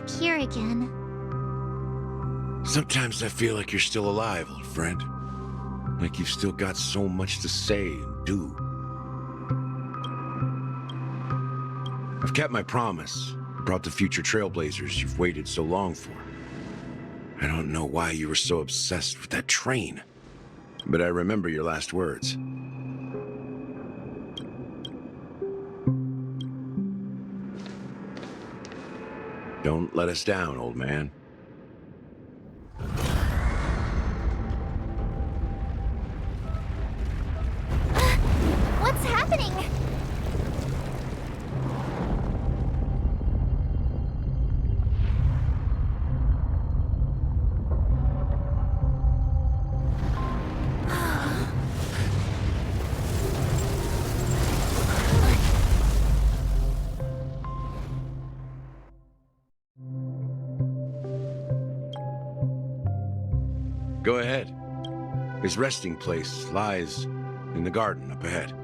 here again. Sometimes I feel like you're still alive, old friend. Like you've still got so much to say and do. I've kept my promise, brought the future trailblazers you've waited so long for. I don't know why you were so obsessed with that train, but I remember your last words. Don't let us down, old man. What's happening? Go ahead. His resting place lies in the garden up ahead.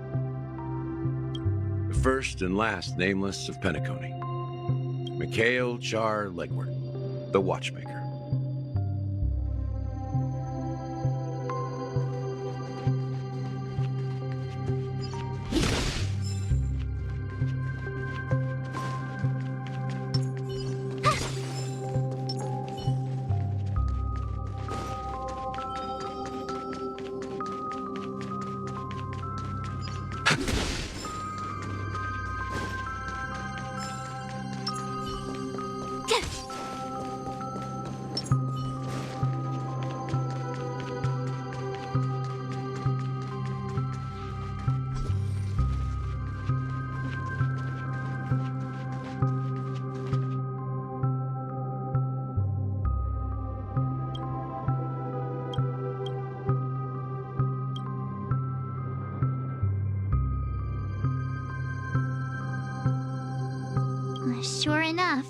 The first and last nameless of Penacony. Mikhail Char Legward, the Watchmaker. Sure enough,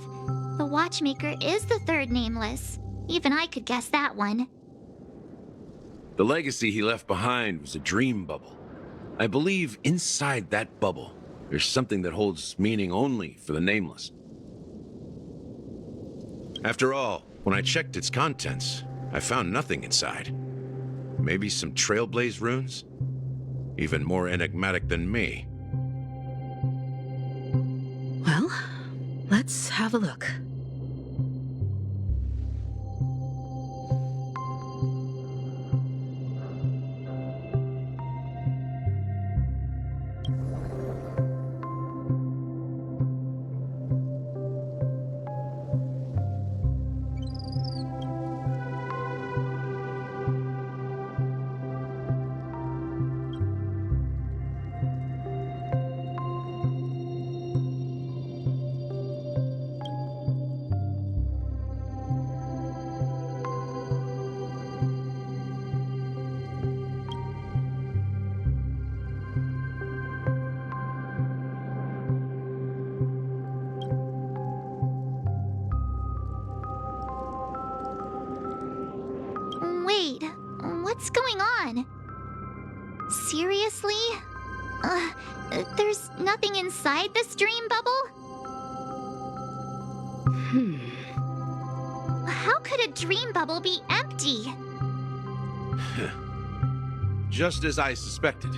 the Watchmaker is the third nameless. Even I could guess that one. The legacy he left behind was a dream bubble. I believe inside that bubble, there's something that holds meaning only for the nameless. After all, when I checked its contents, I found nothing inside. Maybe some Trailblaze runes? Even more enigmatic than me. Well, let's have a look. Wait, what's going on? Seriously? There's nothing inside this dream bubble? How could a dream bubble be empty? Just as I suspected.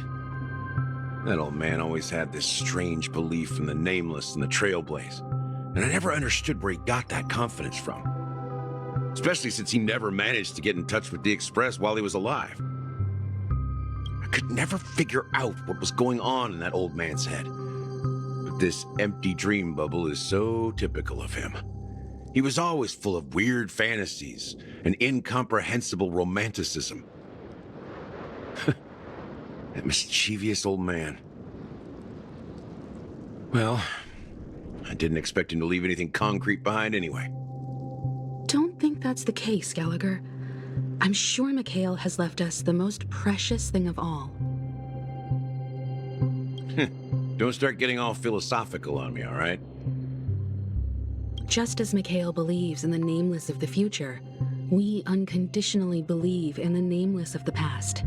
That old man always had this strange belief in the nameless and the Trailblaze, and I never understood where he got that confidence from. Especially since he never managed to get in touch with the Express while he was alive. I could never figure out what was going on in that old man's head. But this empty dream bubble is so typical of him. He was always full of weird fantasies and incomprehensible romanticism. That mischievous old man. Well, I didn't expect him to leave anything concrete behind anyway. Don't think that's the case, Gallagher. I'm sure Mikhail has left us the most precious thing of all. Don't start getting all philosophical on me, all right? Just as Mikhail believes in the nameless of the future, we unconditionally believe in the nameless of the past.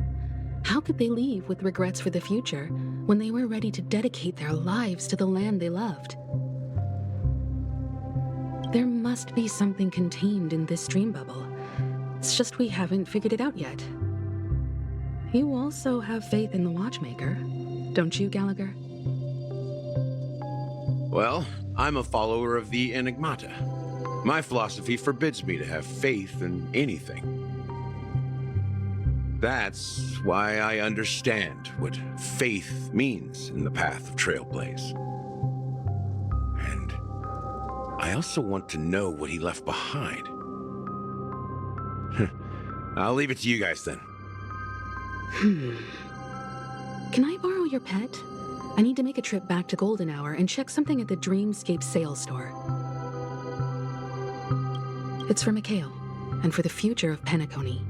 How could they leave with regrets for the future when they were ready to dedicate their lives to the land they loved? There must be something contained in this dream bubble. It's just we haven't figured it out yet. You also have faith in the Watchmaker, don't you, Gallagher? Well, I'm a follower of the Enigmata. My philosophy forbids me to have faith in anything. That's why I understand what faith means in the path of Trailblaze. And I also want to know what he left behind. I'll leave it to you guys then. Can I borrow your pet? I need to make a trip back to Golden Hour and check something at the Dreamscape sales store. It's for Mikhail, and for the future of Penacony.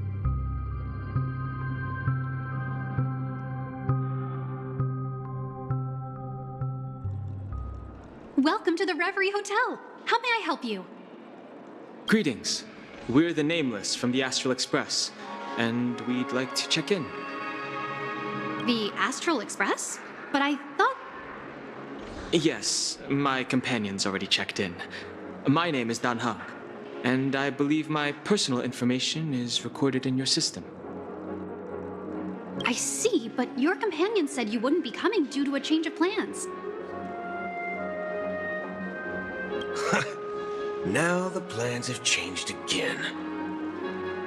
Welcome to the Reverie Hotel. How may I help you? Greetings. We're the Nameless from the Astral Express, and we'd like to check in. The Astral Express? But I thought... Yes, my companion's already checked in. My name is Dan Hung, and I believe my personal information is recorded in your system. I see, but your companion said you wouldn't be coming due to a change of plans. Now the plans have changed again.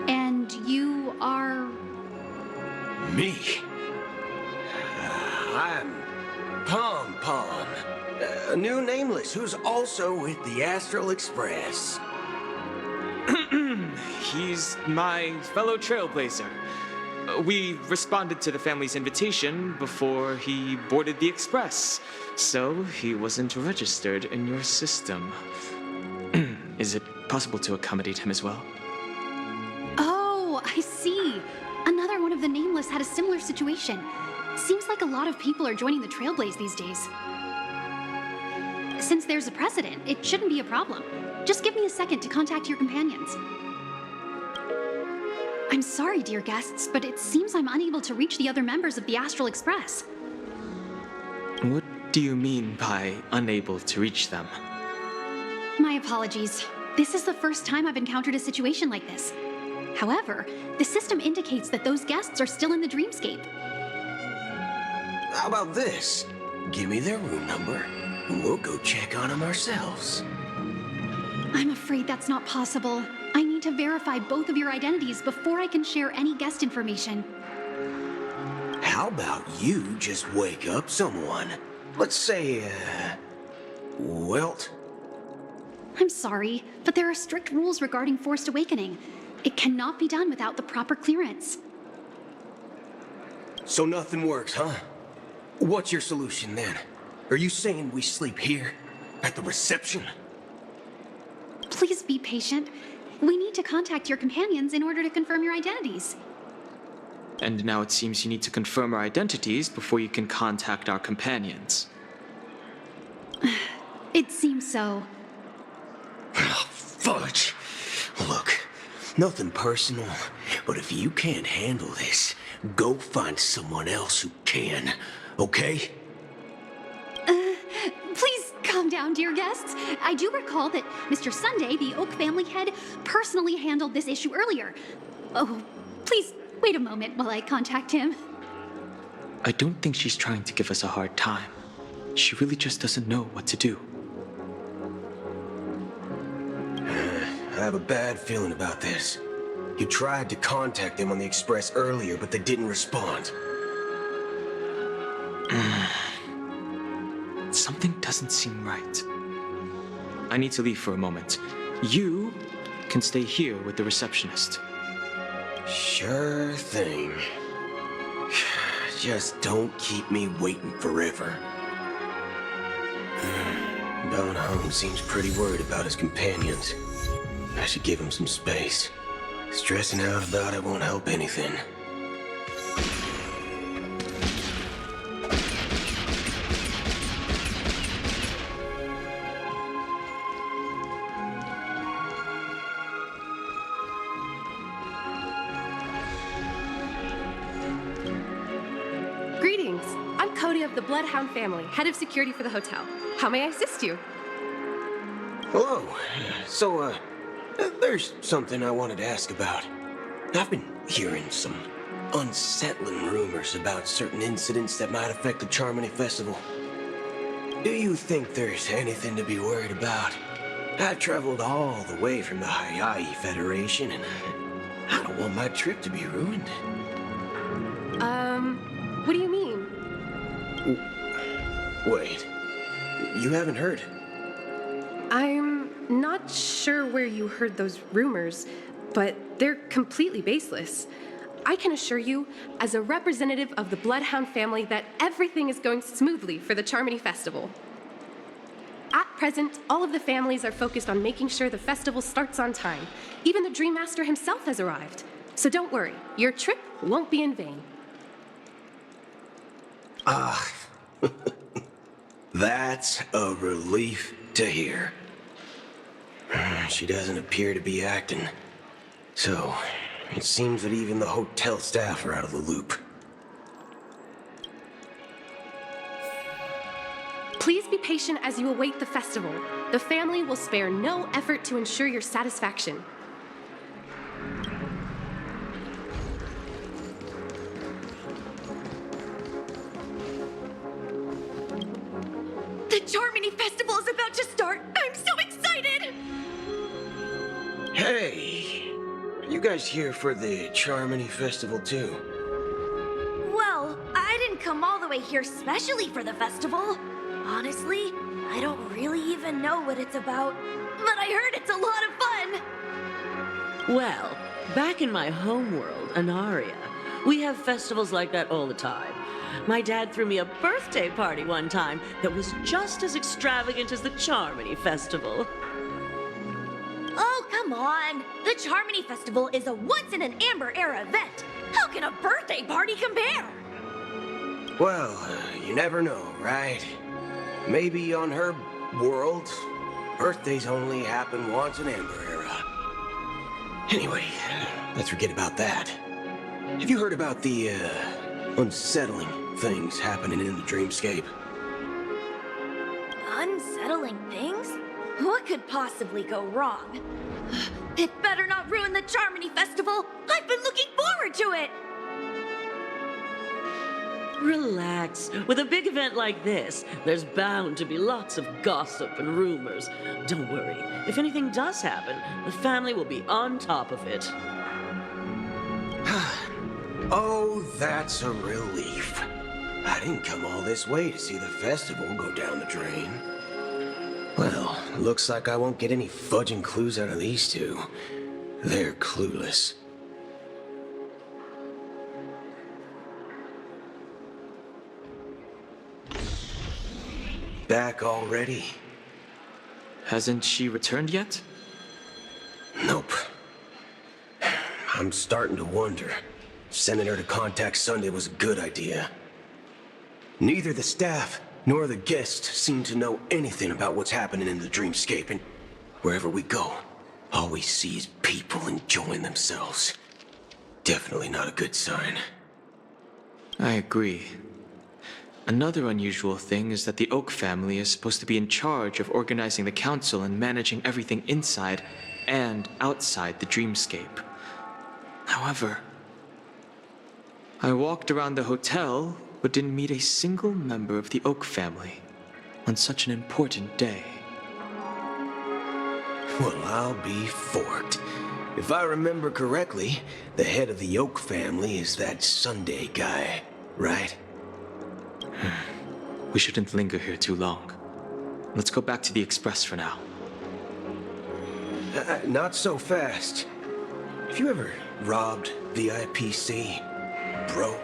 And you are... Me? I'm Pom Pom, a new Nameless who's also with the Astral Express. He's my fellow trailblazer. We responded to the family's invitation before he boarded the express, so he wasn't registered in your system. Is it possible to accommodate him as well? Oh, I see. Another one of the Nameless had a similar situation. Seems like a lot of people are joining the Trailblaze these days. Since there's a precedent, it shouldn't be a problem. Just give me a second to contact your companions. I'm sorry, dear guests, but it seems I'm unable to reach the other members of the Astral Express. What do you mean by unable to reach them? My apologies. This is the first time I've encountered a situation like this. However, the system indicates that those guests are still in the Dreamscape. How about this? Give me their room number, and we'll go check on them ourselves. I'm afraid that's not possible. I need to verify both of your identities before I can share any guest information. How about you just wake up someone? Let's say, Welt? I'm sorry, but there are strict rules regarding forced awakening. It cannot be done without the proper clearance. So nothing works, huh? What's your solution then? Are you saying we sleep here? At the reception? Please be patient. We need to contact your companions in order to confirm your identities. And now it seems you need to confirm our identities before you can contact our companions. It seems so. Oh, fudge! Look, nothing personal, but if you can't handle this, go find someone else who can, okay? Please calm down, dear guests. I do recall that Mr. Sunday, the Oak family head, personally handled this issue earlier. Oh, please wait a moment while I contact him. I don't think she's trying to give us a hard time. She really just doesn't know what to do. I have a bad feeling about this. You tried to contact them on the Express earlier, but they didn't respond. Something doesn't seem right. I need to leave for a moment. You can stay here with the receptionist. Sure thing. Just don't keep me waiting forever. Don Hung seems pretty worried about his companions. I should give him some space. Stressing out about it won't help anything. Greetings. I'm Cody of the Bloodhound family, head of security for the hotel. How may I assist you? Hello. So, there's something I wanted to ask about. I've been hearing some unsettling rumors about certain incidents that might affect the Charmony Festival. Do you think there's anything to be worried about? I've traveled all the way from the Hayaii Federation, and I don't want my trip to be ruined. What do you mean? Wait, you haven't heard? I'm not sure where you heard those rumors, but they're completely baseless. I can assure you, as a representative of the Bloodhound family, that everything is going smoothly for the Charmony Festival. At present, all of the families are focused on making sure the festival starts on time. Even the Dream Master himself has arrived. So don't worry, your trip won't be in vain. That's a relief to hear. She doesn't appear to be acting, so it seems that even the hotel staff are out of the loop. Please be patient as you await the festival. The family will spare no effort to ensure your satisfaction. The Charmony Festival is about to start! I'm so excited! Hey, you guys here for the Charmony Festival too? Well, I didn't come all the way here specially for the festival. Honestly, I don't really even know what it's about, but I heard it's a lot of fun. Well, back in my homeworld, Anaria, we have festivals like that all the time. My dad threw me a birthday party one time that was just as extravagant as the Charmony Festival. Oh, come on! The Charmony Festival is a once-in-an-Amber-era event. How can a birthday party compare? Well, you never know, right? Maybe on her world, birthdays only happen once in Amber Era. Anyway, let's forget about that. Have you heard about the, unsettling things happening in the dreamscape? Unsettling things? What could possibly go wrong? It better not ruin the Charmony Festival! I've been looking forward to it! Relax. With a big event like this, there's bound to be lots of gossip and rumors. Don't worry. If anything does happen, the family will be on top of it. Oh, that's a relief. I didn't come all this way to see the festival go down the drain. Well, looks like I won't get any fudging clues out of these two. They're clueless. Back already? Hasn't she returned yet? Nope. I'm starting to wonder. Sending her to contact Sunday was a good idea. Neither the staff nor the guests seem to know anything about what's happening in the dreamscape, and wherever we go, all we see is people enjoying themselves. Definitely not a good sign. I agree. Another unusual thing is that the Oak family is supposed to be in charge of organizing the council and managing everything inside and outside the dreamscape. However, I walked around the hotel but didn't meet a single member of the Oak family on such an important day. Well, I'll be forked. If I remember correctly, the head of the Oak family is that Sunday guy, right? We shouldn't linger here too long. Let's go back to the Express for now. Not so fast. Have you ever robbed VIPC, bro?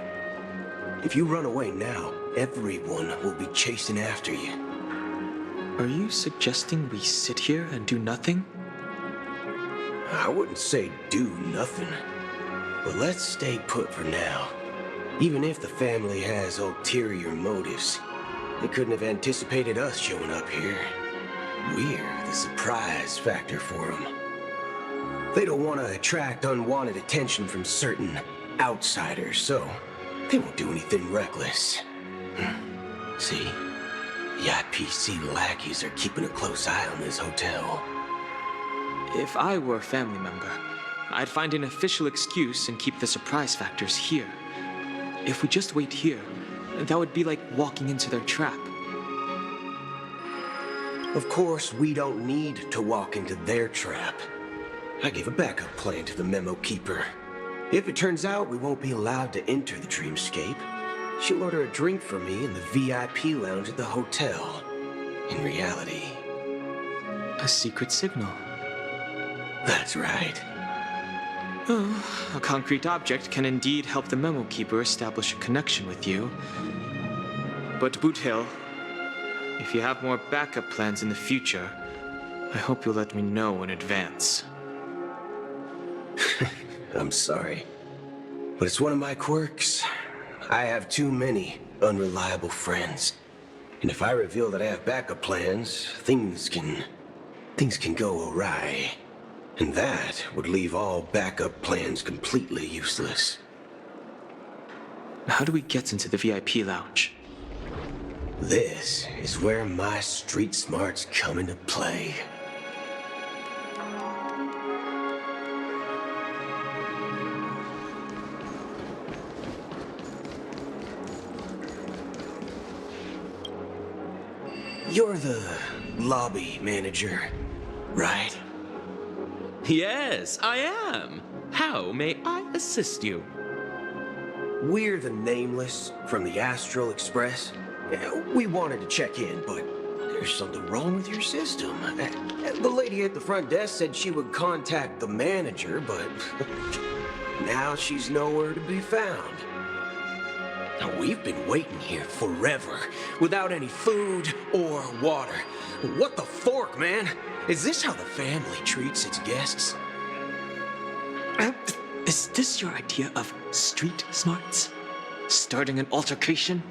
If you run away now, everyone will be chasing after you. Are you suggesting we sit here and do nothing? I wouldn't say do nothing, but let's stay put for now. Even if the family has ulterior motives, they couldn't have anticipated us showing up here. We're the surprise factor for them. They don't want to attract unwanted attention from certain outsiders, so they won't do anything reckless. See? IPC lackeys are keeping a close eye on this hotel. If I were a family member, I'd find an official excuse and keep the surprise factors here. If we just wait here, that would be like walking into their trap. Of course, we don't need to walk into their trap. I gave a backup plan to the memo keeper. If it turns out we won't be allowed to enter the dreamscape, she'll order a drink for me in the VIP lounge at the hotel. In reality... A secret signal. That's right. Oh, a concrete object can indeed help the memo keeper establish a connection with you. But Boot Hill, if you have more backup plans in the future, I hope you'll let me know in advance. I'm sorry, but it's one of my quirks. I have too many unreliable friends. And if I reveal that I have backup plans, things can go awry. And that would leave all backup plans completely useless. How do we get into the VIP lounge? This is where my street smarts come into play. You're the lobby manager, right? Yes, I am. How may I assist you? We're the Nameless from the Astral Express. We wanted to check in, but there's something wrong with your system. The lady at the front desk said she would contact the manager, but now she's nowhere to be found. Now, we've been waiting here forever, without any food or water. What the fork, man? Is this how the family treats its guests? Is this your idea of street smarts? Starting an altercation?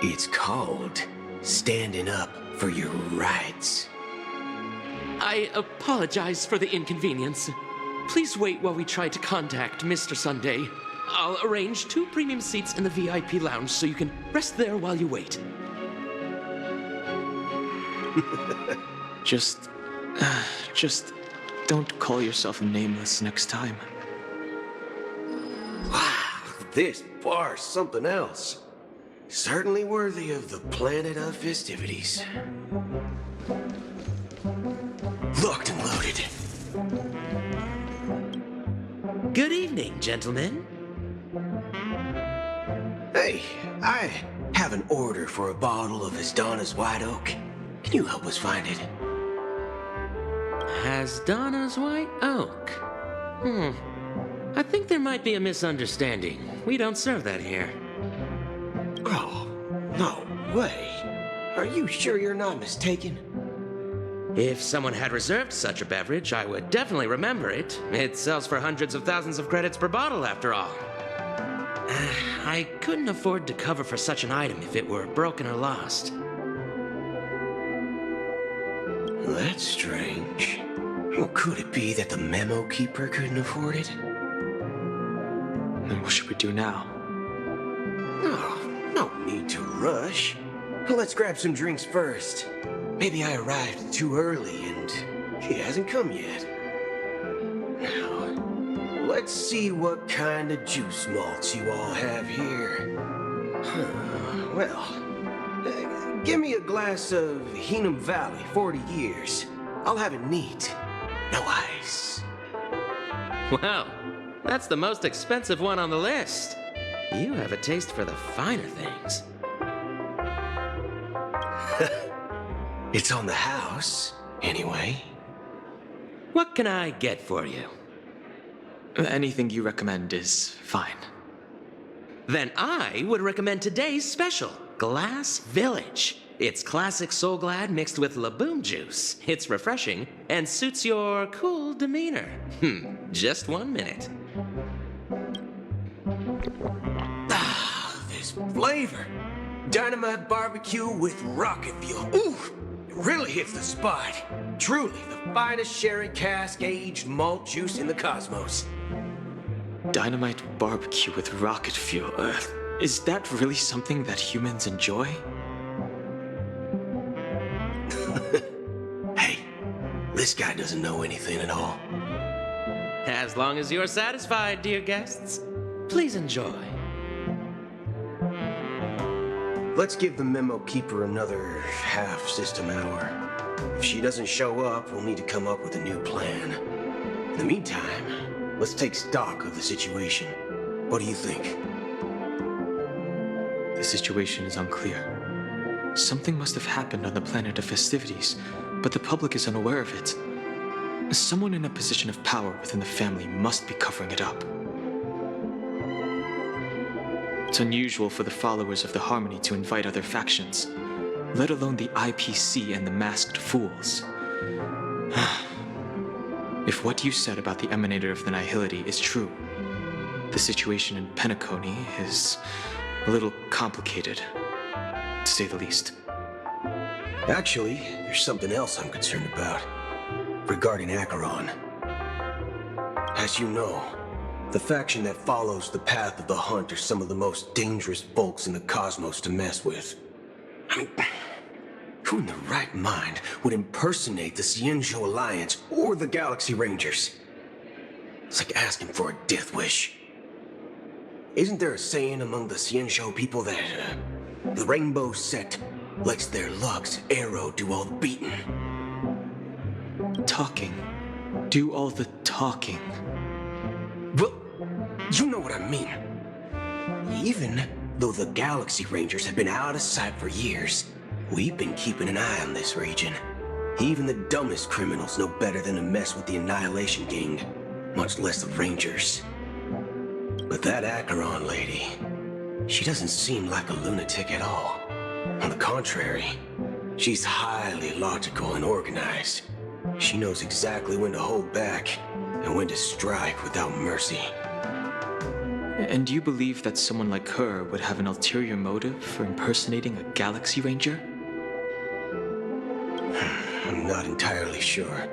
It's called standing up for your rights. I apologize for the inconvenience. Please wait while we try to contact Mr. Sunday. I'll arrange 2 premium seats in the VIP lounge so you can rest there while you wait. Just don't call yourself Nameless next time. Wow, this bar's something else. Certainly worthy of the planet of festivities. Locked and loaded. Good evening, gentlemen. Hey, I have an order for a bottle of Hasdana's White Oak. Can you help us find it? Hasdana's White Oak. I think there might be a misunderstanding. We don't serve that here. Oh, no way. Are you sure you're not mistaken? If someone had reserved such a beverage, I would definitely remember it. It sells for hundreds of thousands of credits per bottle, after all. I couldn't afford to cover for such an item if it were broken or lost. That's strange. Well, could it be that the memo keeper couldn't afford it? Then what should we do now? Oh, no need to rush. Let's grab some drinks first. Maybe I arrived too early and he hasn't come yet. Now, let's see what kind of juice malts you all have here. Give me a glass of Heenum Valley, 40 years. I'll have it neat. No ice. Wow, that's the most expensive one on the list. You have a taste for the finer things. It's on the house, anyway. What can I get for you? Anything you recommend is fine. Then I would recommend today's special, Glass Village. It's classic Soul Glad mixed with Laboom juice. It's refreshing and suits your cool demeanor. Just 1 minute. Ah, this flavor. Dynamite barbecue with rocket fuel. Ooh, it really hits the spot. Truly the finest sherry cask aged malt juice in the cosmos. Dynamite barbecue with rocket fuel. Is that really something that humans enjoy? this guy doesn't know anything at all. As long as you're satisfied, dear guests, please enjoy. Let's give the memo keeper another half-system hour. If she doesn't show up, we'll need to come up with a new plan. In the meantime, let's take stock of the situation. What do you think? The situation is unclear. Something must have happened on the planet of festivities, but the public is unaware of it. Someone in a position of power within the family must be covering it up. It's unusual for the followers of the Harmony to invite other factions, let alone the IPC and the Masked Fools. If what you said about the Emanator of the Nihility is true, the situation in Penacony is a little complicated, to say the least. Actually, there's something else I'm concerned about. Regarding Acheron. As you know, the faction that follows the path of the Hunt are some of the most dangerous folks in the cosmos to mess with. I mean, who in their right mind would impersonate the Xianzhou Alliance or the Galaxy Rangers? It's like asking for a death wish. Isn't there a saying among the Xianzhou people that the Rainbow Set lets their Lux arrow do all the beating? Talking. Do all the talking. Well, you know what I mean. Even though the Galaxy Rangers have been out of sight for years, we've been keeping an eye on this region. Even the dumbest criminals know better than to mess with the Annihilation Gang, much less the Rangers. But that Acheron lady, she doesn't seem like a lunatic at all. On the contrary, she's highly logical and organized. She knows exactly when to hold back and when to strike without mercy. And you believe that someone like her would have an ulterior motive for impersonating a Galaxy Ranger? I'm not entirely sure,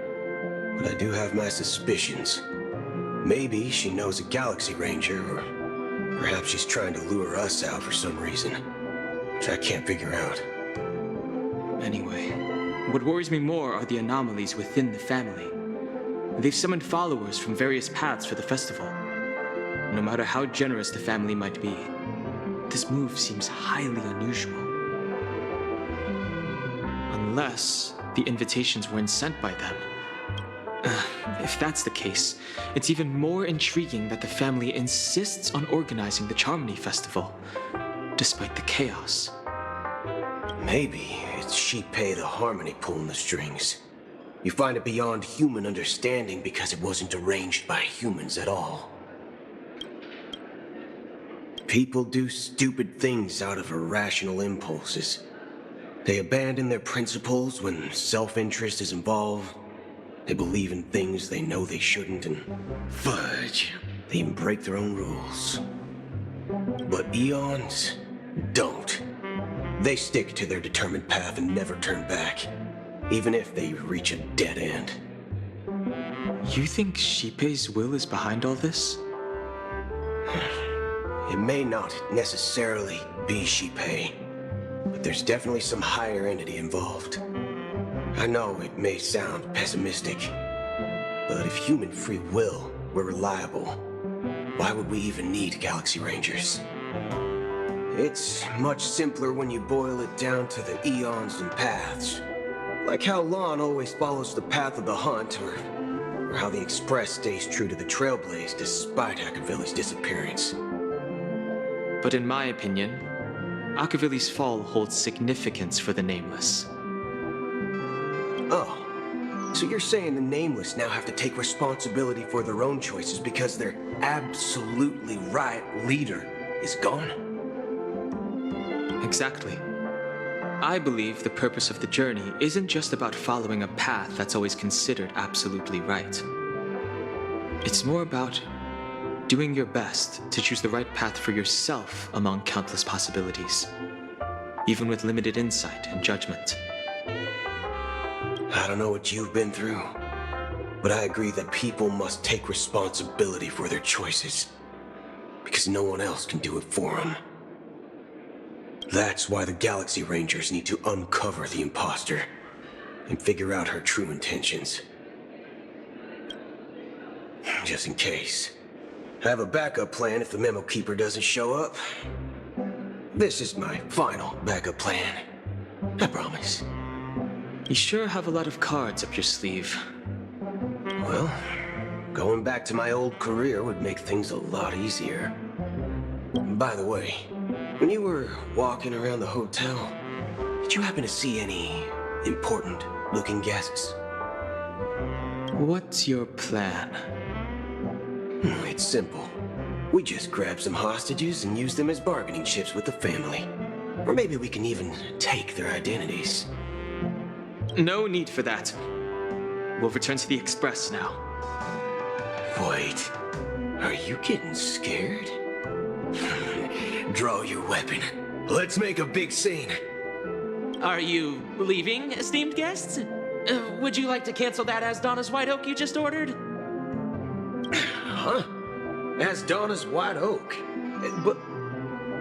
but I do have my suspicions. Maybe she knows a Galaxy Ranger, or perhaps she's trying to lure us out for some reason, which I can't figure out. Anyway, what worries me more are the anomalies within the family. They've summoned followers from various paths for the festival. No matter how generous the family might be, this move seems highly unusual. Unless the invitations weren't sent by them. If that's the case, it's even more intriguing that the family insists on organizing the Charmony Festival, despite the chaos. Maybe it's Shipei the Harmony pulling the strings. You find it beyond human understanding because it wasn't arranged by humans at all. People do stupid things out of irrational impulses. They abandon their principles when self-interest is involved. They believe in things they know they shouldn't, and fudge, they even break their own rules. But Eons don't. They stick to their determined path and never turn back, even if they reach a dead end. You think Shipei's will is behind all this? It may not necessarily be Shipei, but there's definitely some higher entity involved. I know it may sound pessimistic, but if human free will were reliable, why would we even need Galaxy Rangers? It's much simpler when you boil it down to the eons and paths. Like how Lon always follows the path of the Hunt, or how the Express stays true to the Trailblaze despite Akavili's disappearance. But in my opinion, Akavili's fall holds significance for the Nameless. Oh, so you're saying the Nameless now have to take responsibility for their own choices because their absolutely right leader is gone? Exactly. I believe the purpose of the journey isn't just about following a path that's always considered absolutely right. It's more about doing your best to choose the right path for yourself among countless possibilities, even with limited insight and judgment. I don't know what you've been through, but I agree that people must take responsibility for their choices, because no one else can do it for them. That's why the Galaxy Rangers need to uncover the imposter and figure out her true intentions. just in case. I have a backup plan if the memo keeper doesn't show up. This is my final backup plan. I promise. You sure have a lot of cards up your sleeve. Well, going back to my old career would make things a lot easier. By the way, when you were walking around the hotel, did you happen to see any important looking guests? What's your plan? It's simple. We just grab some hostages and use them as bargaining chips with the family. Or maybe we can even take their identities. No need for that. We'll return to the Express now. Wait, are you getting scared? Draw your weapon. Let's make a big scene. Are you leaving, esteemed guests? Would you like to cancel that As Donna's White Oak you just ordered? Huh? As Donna's White Oak. But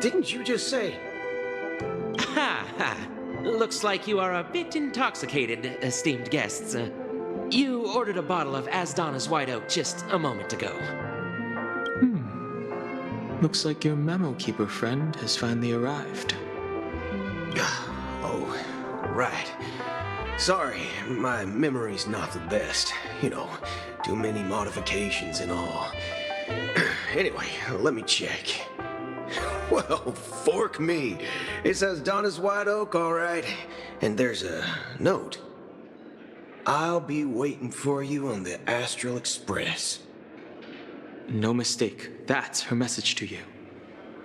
didn't you just say? Ha ha. Looks like you are a bit intoxicated, esteemed guests. You ordered a bottle of As Donna's White Oak just a moment ago. Looks like your memo keeper friend has finally arrived. Oh, right. Sorry, my memory's not the best. You know, too many modifications and all. Anyway, let me check. Well, fork me. It says Donna's White Oak, all right. And there's a note. I'll be waiting for you on the Astral Express. No mistake. That's her message to you.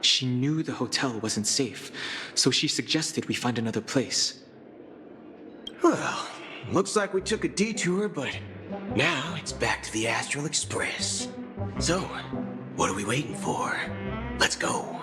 She knew the hotel wasn't safe, so she suggested we find another place. Well, looks like we took a detour, but now it's back to the Astral Express. So, what are we waiting for? Let's go.